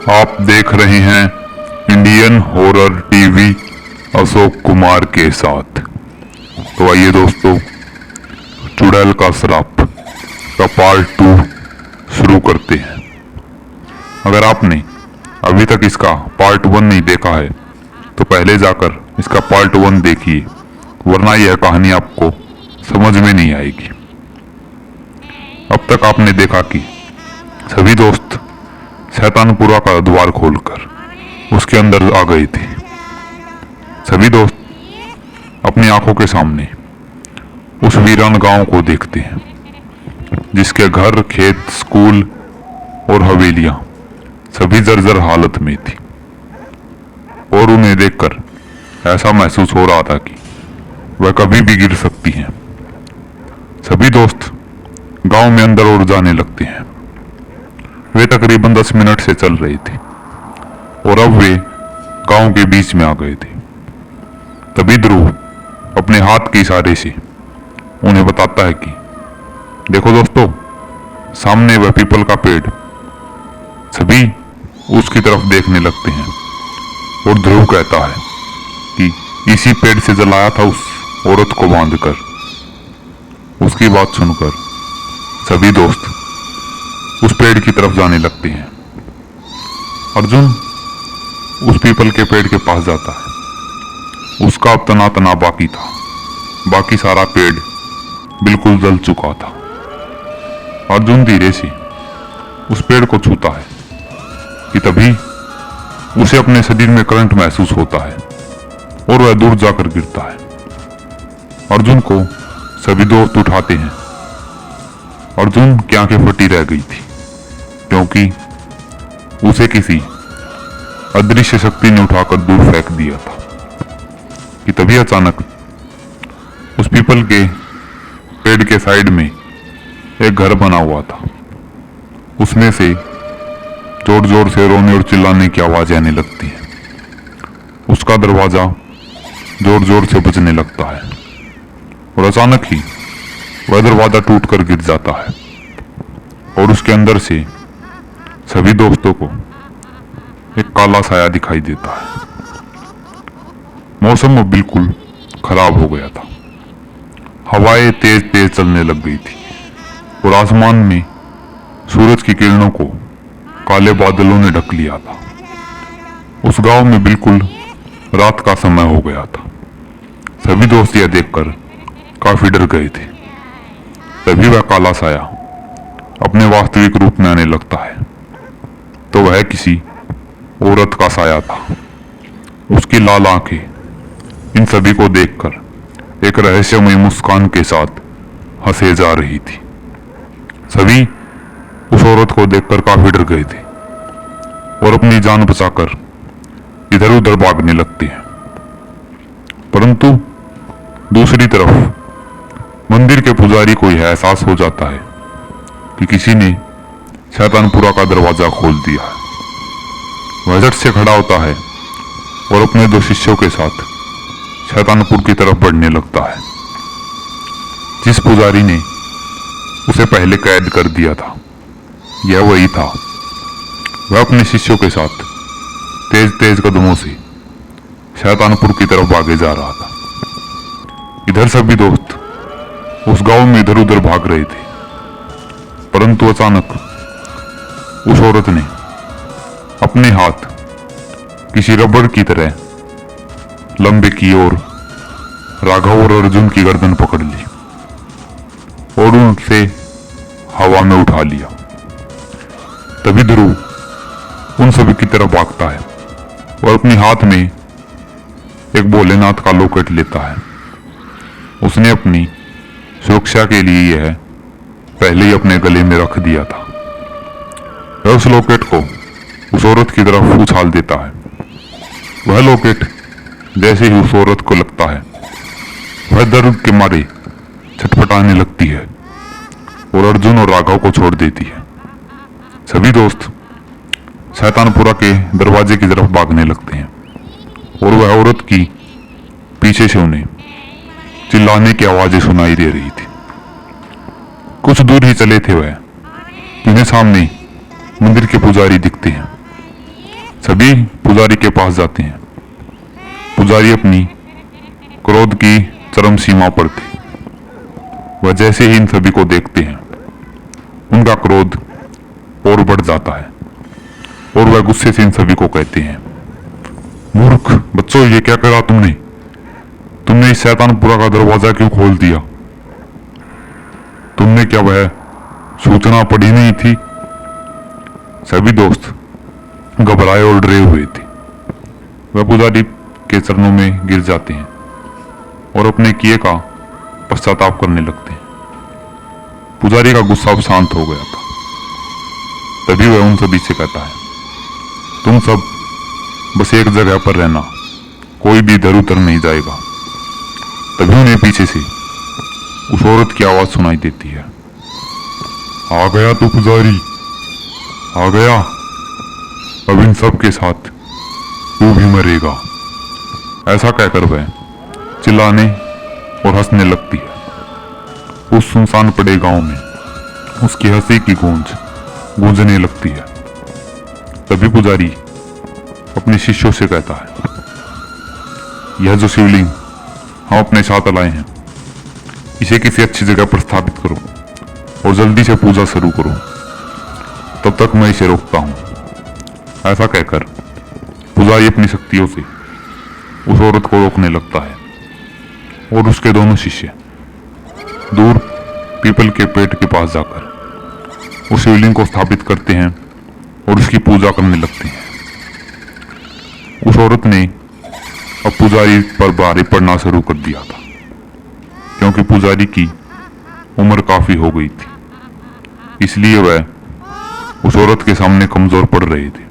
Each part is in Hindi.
आप देख रहे हैं Indian horror TV Ashok Kumar के साथ। तो आइए दोस्तों, चुड़ैल का श्राप का पार्ट 2 शुरू करते हैं। अगर आपने अभी तक इसका पार्ट 1 नहीं देखा है तो पहले जाकर इसका पार्ट 1 देखिए, वरना यह कहानी आपको समझ में नहीं आएगी। अब तक आपने देखा कि सभी दोस्त शैतानपुरा का द्वार खोलकर उसके अंदर आ गए थे। सभी दोस्त अपनी आंखों के सामने उस वीरान गांव को देखते हैं जिसके घर, खेत, स्कूल और हवेलियां सभी जर्जर हालत में थी, और उन्हें देखकर ऐसा महसूस हो रहा था कि वह कभी भी गिर सकती हैं। सभी दोस्त गांव में अंदर और जाने लगते हैं। वे तकरीबन 10 मिनट से चल रहे थे और अब वे गांव के बीच में आ गए थे। तभी ध्रुव अपने हाथ के इशारे से उन्हें बताता है कि देखो दोस्तों, सामने वह पीपल का पेड़। सभी उसकी तरफ देखने लगते हैं और ध्रुव कहता है कि इसी पेड़ से जलाया था उस औरत को बांधकर। उसकी बात सुनकर सभी दोस्त उस पेड़ की तरफ जाने लगते हैं। अर्जुन उस पीपल के पेड़ के पास जाता है। उसका अब तना तना बाकी था, बाकी सारा पेड़ बिल्कुल जल चुका था। अर्जुन धीरे से उस पेड़ को छूता है कि तभी उसे अपने शरीर में करंट महसूस होता है और वह दूर जाकर गिरता है। अर्जुन को सभी दोस्त उठाते हैं। अर्जुन की आंखें फटी रह गई थी क्योंकि उसे किसी अदृश्य शक्ति ने उठाकर दूर फेंक दिया था। कि तभी अचानक उस पीपल के पेड़ के साइड में एक घर बना हुआ था। उसमें से जोर जोर से रोने और चिल्लाने की आवाज आने लगती है। उसका दरवाजा जोर जोर से बजने लगता है और अचानक ही वह दरवाजा टूटकर गिर जाता है और उसके अंदर से सभी दोस्तों को एक काला साया दिखाई देता है। मौसम अब बिल्कुल खराब हो गया था। हवाएं तेज तेज चलने लग गई थी और आसमान में सूरज की किरणों को काले बादलों ने ढक लिया था। उस गांव में बिल्कुल रात का समय हो गया था। सभी दोस्त यह देखकर काफी डर गए थे। तभी वह काला साया अपने वास्तविक रूप में आने लगता है तो वह किसी औरत का साया था। उसकी लाल आंखें इन सभी को देखकर एक रहस्यमय मुस्कान के साथ हंसे जा रही थी। सभी उस औरत को देखकर काफी डर गए थे और अपनी जान बचाकर इधर उधर भागने लगते हैं। परंतु दूसरी तरफ मंदिर के पुजारी को यह एहसास हो जाता है कि किसी ने शैतानपुरा का दरवाजा खोल दिया है। वह झट से खड़ा होता है और अपने 2 शिष्यों के साथ शैतानपुर की तरफ बढ़ने लगता है। जिस पुजारी ने उसे पहले कैद कर दिया था यह वही था। वह अपने शिष्यों के साथ तेज तेज कदमों से शैतानपुर की तरफ भागे जा रहा था। इधर सभी दोस्त उस गांव में इधर उधर भाग रहे थे, परंतु अचानक उस औरत ने अपने हाथ किसी रबड़ की तरह लंबे की ओर राघव और अर्जुन की गर्दन पकड़ ली और उनसे हवा में उठा लिया। तभी ध्रुव उन सभी की तरफ भागता है और अपने हाथ में एक भोलेनाथ का लॉकेट लेता है। उसने अपनी सुरक्षा के लिए यह पहले ही अपने गले में रख दिया था। वह उस लॉकेट को उस औरत की तरफ उछाल देता है। वह लॉकेट जैसे ही उस औरत को लगता है वह दर्द के मारे छटपटाने लगती है और अर्जुन और राघव को छोड़ देती है। सभी दोस्त शैतानपुरा के दरवाजे की तरफ भागने लगते हैं और वह औरत की पीछे से उन्हें चिल्लाने की आवाजें सुनाई दे रही थी। कुछ दूर ही चले थे वह, उन्हें सामने मंदिर के पुजारी दिखते हैं सभी पुजारी के पास जाते हैं। पुजारी अपनी क्रोध की चरम सीमा पर थे। वह जैसे ही इन सभी को देखते हैं उनका क्रोध और बढ़ जाता है और वह गुस्से से इन सभी को कहते हैं, मूर्ख बच्चों, ये क्या करा तुमने? तुमने इस शैतानपुरा का दरवाजा क्यों खोल दिया? तुमने क्या वह सूचना पढ़ी नहीं थी? सभी दोस्त घबराए और डरे हुए थे। वह पुजारी के चरणों में गिर जाते हैं और अपने किए का पश्चाताप करने लगते हैं। पुजारी का गुस्सा अब शांत हो गया था। तभी वह उन सभी से कहता है, तुम सब बस एक जगह पर रहना, कोई भी इधर उधर नहीं जाएगा। तभी उन्हें पीछे से उस औरत की आवाज सुनाई देती है, आ गया तू पुजारी, आ गया, अब इन सब के साथ तू भी मरेगा। ऐसा कहकर वह चिल्लाने और हंसने लगती है। उस सुनसान पड़े गांव में उसकी हंसी की गूंजने लगती है। तभी पुजारी अपने शिष्यों से कहता है, यह जो शिवलिंग हम अपने साथ लाए हैं, इसे किसी अच्छी जगह पर स्थापित करो और जल्दी से पूजा शुरू करो, तब तक मैं इसे रोकता हूं। ऐसा कहकर पुजारी अपनी शक्तियों से उस औरत को रोकने लगता है और उसके दोनों शिष्य दूर पीपल के पेड़ के पास जाकर उस शिवलिंग को स्थापित करते हैं और उसकी पूजा करने लगते हैं। उस औरत ने अब पुजारी पर भारी पड़ना शुरू कर दिया था, क्योंकि पुजारी की उम्र काफी हो गई थी, इसलिए वह उस औरत के सामने कमजोर पड़ रहे थे।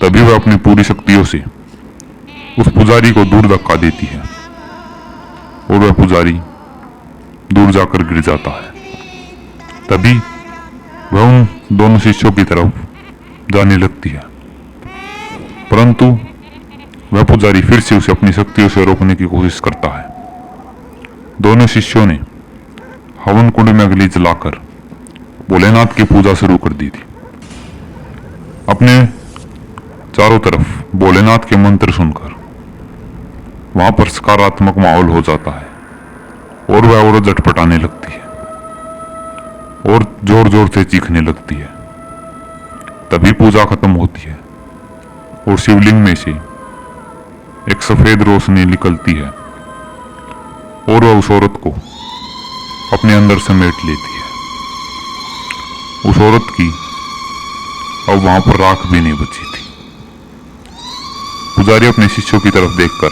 तभी वह अपनी पूरी शक्तियों से उस पुजारी को दूर धक्का देती है और वह पुजारी दूर जाकर गिर जाता है। तभी वह उन दोनों शिष्यों की तरफ जाने लगती है, परंतु वह पुजारी फिर से उसे अपनी शक्तियों से रोकने की कोशिश करता है। दोनों शिष्यों ने हवन कुंड में अग्नि जलाकर भोलेनाथ की पूजा शुरू कर दी थी। अपने चारों तरफ भोलेनाथ के मंत्र सुनकर वहां पर सकारात्मक माहौल हो जाता है और वह औरत झटपटाने लगती है और जोर जोर से चीखने लगती है। तभी पूजा खत्म होती है और शिवलिंग में से एक सफेद रोशनी निकलती है और वह उस औरत को अपने अंदर समेट लेती है। उस औरत की अब वहां पर राख भी नहीं बची थी। पुजारी अपने शिष्यों की तरफ देखकर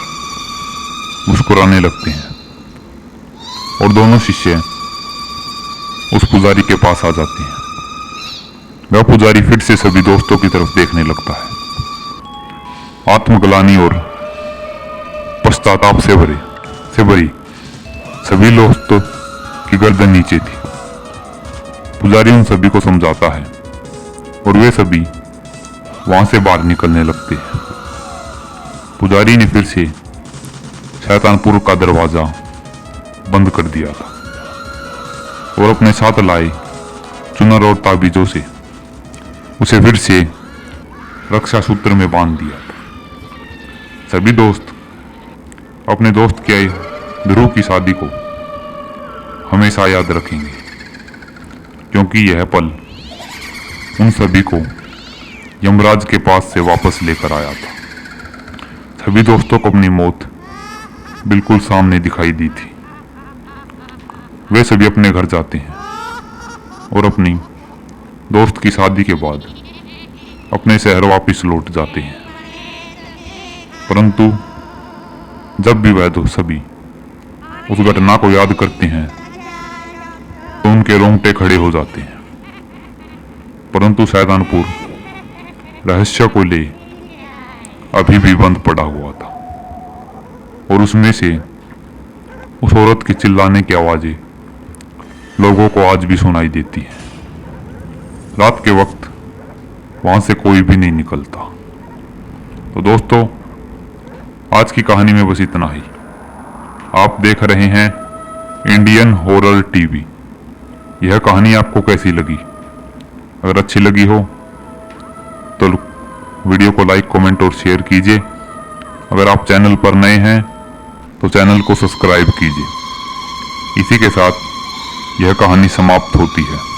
मुस्कुराने लगते हैं और दोनों शिष्य उस पुजारी के पास आ जाते हैं। वह पुजारी फिर से सभी दोस्तों की तरफ देखने लगता है। आत्मग्लानि और पश्चाताप से भरी सभी दोस्तों की गर्दन नीचे थी। पुजारी उन सभी को समझाता है और वे सभी वहां से बाहर निकलने लगते हैं। पुजारी ने फिर से शैतानपुर का दरवाजा बंद कर दिया था और अपने साथ लाए चुनर और ताबीजों से उसे फिर से रक्षा सूत्र में बांध दिया था। सभी दोस्त अपने दोस्त के ध्रुव की शादी को हमेशा याद रखेंगे, क्योंकि यह पल उन सभी को यमराज के पास से वापस लेकर आया था। सभी दोस्तों को अपनी मौत बिल्कुल सामने दिखाई दी थी। वे सभी अपने घर जाते हैं और अपनी दोस्त की शादी के बाद अपने शहर वापस लौट जाते हैं। परंतु जब भी वह दो सभी उस घटना को याद करते हैं तो उनके रोंगटे खड़े हो जाते हैं। परंतु शैतानपुर रहस्य को ले अभी भी बंद पड़ा हुआ था और उसमें से उस औरत की चिल्लाने की आवाजें लोगों को आज भी सुनाई देती है। रात के वक्त वहां से कोई भी नहीं निकलता। तो दोस्तों, आज की कहानी में बस इतना ही। आप देख रहे हैं इंडियन हॉरर टीवी। यह कहानी आपको कैसी लगी? अगर अच्छी लगी हो तो वीडियो को लाइक, कमेंट और शेयर कीजिए। अगर आप चैनल पर नए हैं तो चैनल को सब्सक्राइब कीजिए। इसी के साथ यह कहानी समाप्त होती है।